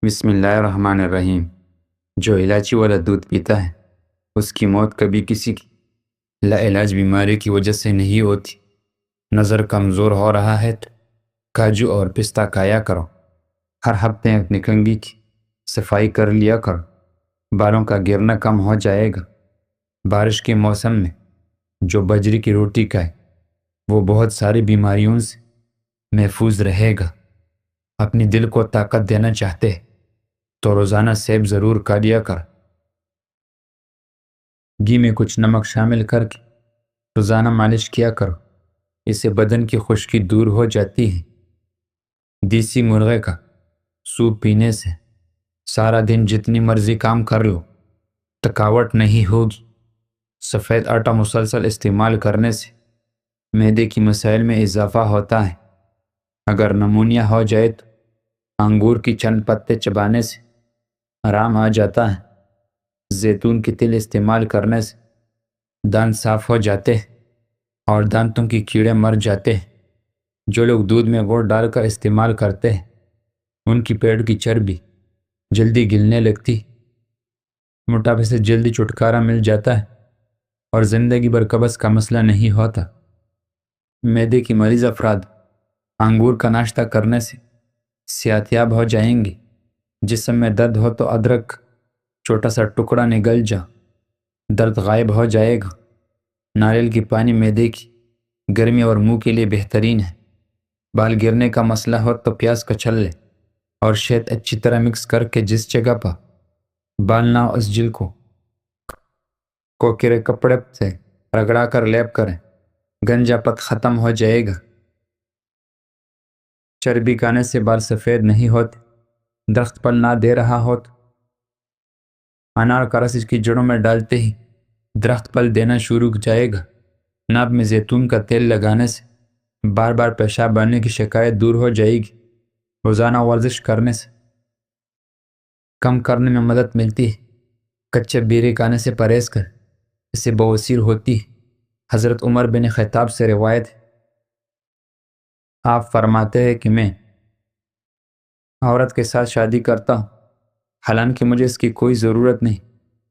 بسم اللہ الرحمن الرحیم۔ جو الائچی والا دودھ پیتا ہے اس کی موت کبھی کسی کی لاعلاج بیماری کی وجہ سے نہیں ہوتی۔ نظر کمزور ہو رہا ہے تو کاجو اور پستہ کھایا کرو۔ ہر ہفتے اپنی کنگھی کی صفائی کر لیا کرو، بالوں کا گرنا کم ہو جائے گا۔ بارش کے موسم میں جو بجری کی روٹی کھائے وہ بہت ساری بیماریوں سے محفوظ رہے گا۔ اپنی دل کو طاقت دینا چاہتے ہیں تو روزانہ سیب ضرور کھا لیا کر۔ گھی میں کچھ نمک شامل کر کے روزانہ مالش کیا کرو، اس سے بدن کی خشکی دور ہو جاتی ہے۔ دیسی مرغے کا سوپ پینے سے سارا دن جتنی مرضی کام کر لو، تھکاوٹ نہیں ہوگی۔ سفید آٹا مسلسل استعمال کرنے سے معدے کی مسائل میں اضافہ ہوتا ہے۔ اگر نمونیا ہو جائے تو انگور کی چند پتے چبانے سے آرام آ جاتا ہے۔ زیتون کے تیل استعمال کرنے سے دانت صاف ہو جاتے ہیں اور دانتوں کی کیڑے مر جاتے ہیں۔ جو لوگ دودھ میں گڑ ڈال کر استعمال کرتے ہیں ان کی پیٹ کی چربی جلدی گلنے لگتی، موٹاپے سے جلدی چھٹکارا مل جاتا ہے اور زندگی بھر قبض کا مسئلہ نہیں ہوتا۔ معدے کی مریض افراد انگور کا ناشتہ کرنے سے صحت یاب ہو جائیں گے۔ جسم میں درد ہو تو ادرک چھوٹا سا ٹکڑا نگل جا، درد غائب ہو جائے گا۔ ناریل کی پانی معدے کی گرمی اور منہ کے لیے بہترین ہے۔ بال گرنے کا مسئلہ ہو تو پیاز کا چھلے اور شہد اچھی طرح مکس کر کے جس جگہ پر بال نہ ہو اس جلد کو کوکرے کپڑے سے رگڑا کر لیپ کریں، گنجا پت ختم ہو جائے گا۔ چربی کھانے سے بال سفید نہیں ہوتے۔ درخت پھل نہ دے رہا ہو تو انار کا رس اس کی جڑوں میں ڈالتے ہی درخت پھل دینا شروع ہو جائے گا۔ ناک میں زیتون کا تیل لگانے سے بار بار پیشاب آنے کی شکایت دور ہو جائے گی۔ روزانہ ورزش کرنے سے کم کرنے میں مدد ملتی ہے۔ کچے بیرے کھانے سے پرہیز کر، اس سے بواسیر ہوتی ہے۔ حضرت عمر بن خطاب سے روایت ہے، آپ فرماتے ہیں کہ میں عورت کے ساتھ شادی کرتا ہوں حالانکہ مجھے اس کی کوئی ضرورت نہیں،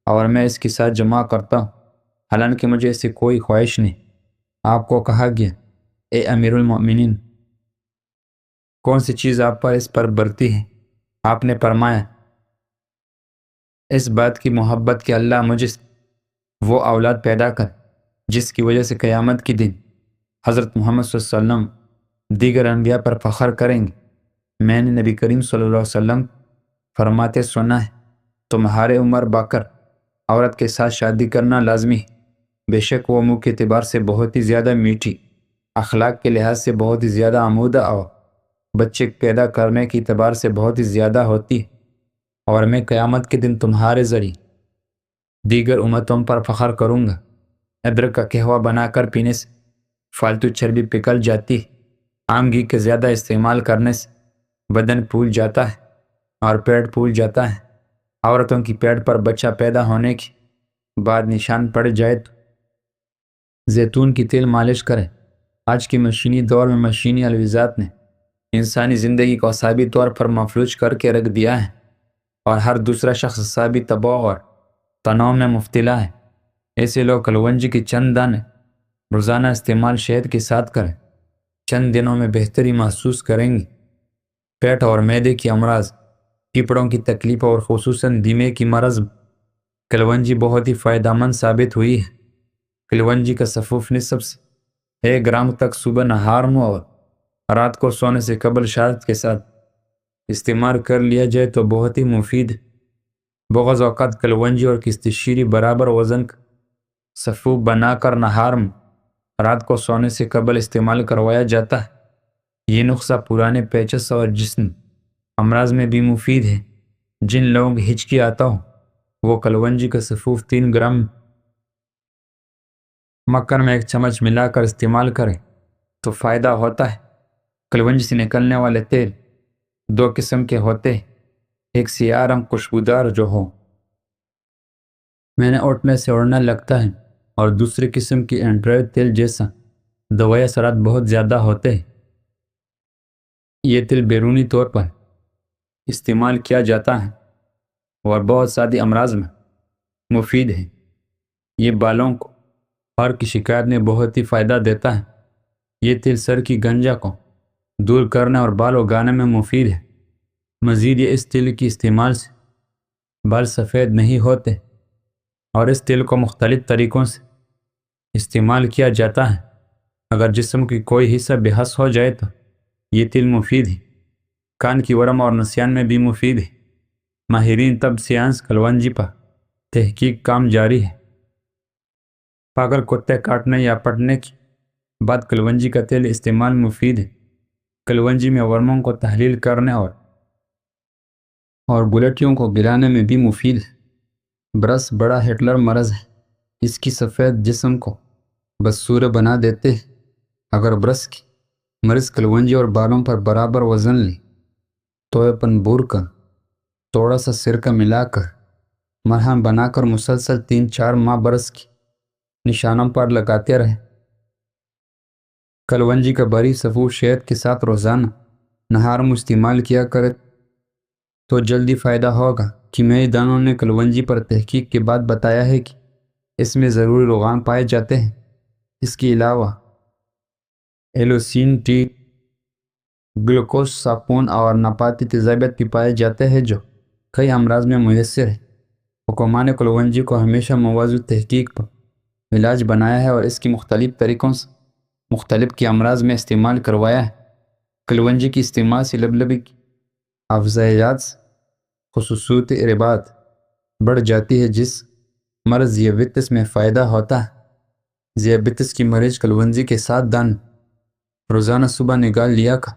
اور میں اس کے ساتھ جمع کرتا ہوں حالانکہ مجھے اس سے کوئی خواہش نہیں۔ آپ کو کہا گیا، اے امیر المؤمنین، کون سی چیز آپ پر اس پر برتی ہے؟ آپ نے فرمایا، اس بات کی محبت کہ اللہ مجھے وہ اولاد پیدا کر جس کی وجہ سے قیامت کے دن حضرت محمد صلی اللہ علیہ وسلم دیگر انبیاء پر فخر کریں گے۔ میں نے نبی کریم صلی اللہ علیہ وسلم فرماتے سنا ہے، تمہارے عمر باکر عورت کے ساتھ شادی کرنا لازمی ہے، بے شک وہ منہ کے اعتبار سے بہت ہی زیادہ میٹھی، اخلاق کے لحاظ سے بہت ہی زیادہ آمودہ اور بچے پیدا کرنے کے اعتبار سے بہت ہی زیادہ ہوتی ہے، اور میں قیامت کے دن تمہارے ذریعے دیگر امتوں پر فخر کروں گا۔ ادرک کا قہوہ بنا کر پینے سے فالتو چربی پگھل جاتی ہے۔ عام گھی کے زیادہ استعمال کرنے سے بدن پھول جاتا ہے اور پیٹ پھول جاتا ہے۔ عورتوں کی پیٹ پر بچہ پیدا ہونے کے بعد نشان پڑ جائے تو زیتون کی تیل مالش کریں۔ آج کے مشینی دور میں مشینی الوظات نے انسانی زندگی کو اعصابی طور پر مفلوج کر کے رکھ دیا ہے، اور ہر دوسرا شخص اعصابی دباؤ اور تناؤ میں مبتلا ہے۔ ایسے لوگ کلونجی کے چند دانے روزانہ استعمال شہد کے ساتھ کریں، چند دنوں میں بہتری محسوس کریں گے۔ پیٹ اور معدے کی امراض، پھیپھڑوں کی تکلیف اور خصوصاً دمے کی مرض کلونجی بہت ہی فائدہ مند ثابت ہوئی ہے۔ کلونجی کا سفوف نصف سے 1 گرام تک صبح نہار میں اور رات کو سونے سے قبل شربت کے ساتھ استعمال کر لیا جائے تو بہت ہی مفید ہے۔ بعض اوقات کلونجی اور کشت شیری برابر وزن کا سفوف بنا کر نہار میں رات کو سونے سے قبل استعمال کروایا جاتا ہے۔ یہ نسخہ پرانے پیچس اور جسم امراض میں بھی مفید ہے۔ جن لوگوں کو ہچکی آتا ہو وہ کلونجی کا سفوف 3 گرام مکھن میں 1 چمچ ملا کر استعمال کریں تو فائدہ ہوتا ہے۔ کلونجی سے نکلنے والے تیل 2 قسم کے ہوتے ہیں، ایک سیاہ رنگ خوشبودار جو ہو میں نے اٹھنے سے اڑنے لگتا ہے، اور دوسری قسم کی اینڈرائڈ تیل جیسا دوائی اثرات بہت زیادہ ہوتے ہیں۔ یہ تیل بیرونی طور پر استعمال کیا جاتا ہے اور بہت ساری امراض میں مفید ہے۔ یہ بالوں کو ہار کی شکایت میں بہت ہی فائدہ دیتا ہے۔ یہ تیل سر کی گنجا کو دور کرنے اور بال اگانے میں مفید ہے۔ مزید یہ اس تیل کی استعمال سے بال سفید نہیں ہوتے اور اس تیل کو مختلف طریقوں سے استعمال کیا جاتا ہے۔ اگر جسم کی کوئی حصہ بے حس ہو جائے تو یہ تیل مفید ہے۔ کان کی ورم اور نسیان میں بھی مفید ہے۔ ماہرین طب سائنس کلونجی پر تحقیق کام جاری ہے۔ اگر کتے کاٹنے یا پٹنے کے بعد کلونجی کا تیل استعمال مفید ہے۔ کلونجی میں ورموں کو تحلیل کرنے اور گلٹیوں کو گرانے میں بھی مفید ہے۔ برس بڑا ہٹلر مرض ہے۔ اس کی سفید جسم کو بدصورت بنا دیتے ہیں۔ اگر برس کی مرض کلونجی اور بالوں پر برابر وزن لے تو اپن بور کر تھوڑا سا سرکہ ملا کر مرہم بنا کر مسلسل 3-4 ماہ برس کی نشانوں پر لگاتے رہے۔ کلونجی کا بری سفور شہد کے ساتھ روزانہ نہار میں استعمال کیا کرے تو جلدی فائدہ ہوگا۔ کیمیائی دانوں نے کلونجی پر تحقیق کے بعد بتایا ہے کہ اس میں ضروری روغان پائے جاتے ہیں۔ اس کے علاوہ ایلوسین ٹی، گلوکوز صابن اور نباتی تیزابیت بھی پائے جاتے ہیں جو کئی امراض میں مؤثر ہے۔ حکومت نے کلونجی کو ہمیشہ موضوع تحقیق پر علاج بنایا ہے اور اس کی مختلف طریقوں سے مختلف کے امراض میں استعمال کروایا ہے۔ کلونجی کی استعمال سے لبلبی کی افزائیات سے خصوصیت ارباط بڑھ جاتی ہے جس مرض ذیابیطس میں فائدہ ہوتا ہے۔ ذیابیطس کی مریض کلونجی کے ساتھ دان روزانہ صبح نگال لیا کر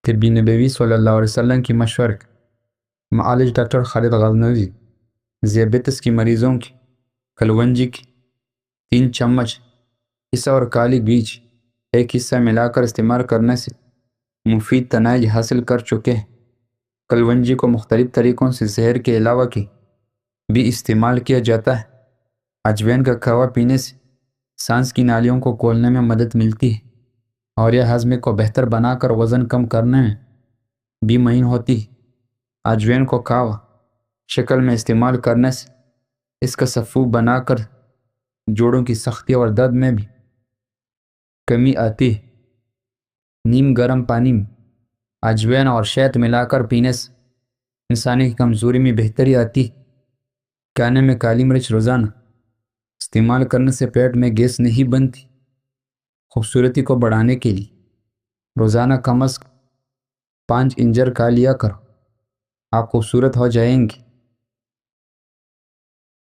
طبی نبوی صلی اللہ علیہ وسلم کی مشورے معالج ڈاکٹر خالد غزنوی ذیابیطس کی مریضوں کی کلونجی کی 3 چمچ حصہ اور کالی بیج ایک حصہ ملا کر استعمال کرنے سے مفید نتائج حاصل کر چکے ہیں۔ کلونجی کو مختلف طریقوں سے زہر کے علاوہ کی بھی استعمال کیا جاتا ہے۔ اجوین کا قہوہ پینے سے سانس کی نالیوں کو کھولنے میں مدد ملتی ہے اور یہ ہضم کو بہتر بنا کر وزن کم کرنے میں بھی معین ہوتی ہے۔ اجوین کو قہوہ شکل میں استعمال کرنے سے اس کا صفو بنا کر جوڑوں کی سختی اور درد میں بھی کمی آتی ہے۔ نیم گرم پانی میں اجوین اور شہد ملا کر پینے سے انسانی کی کمزوری میں بہتری آتی ہے۔ کھانے میں کالی مرچ روزانہ استعمال کرنے سے پیٹ میں گیس نہیں بنتی۔ خوبصورتی کو بڑھانے کے لیے روزانہ کم از کم 5 انجیر کھا لیا کرو، آپ خوبصورت ہو جائیں گے۔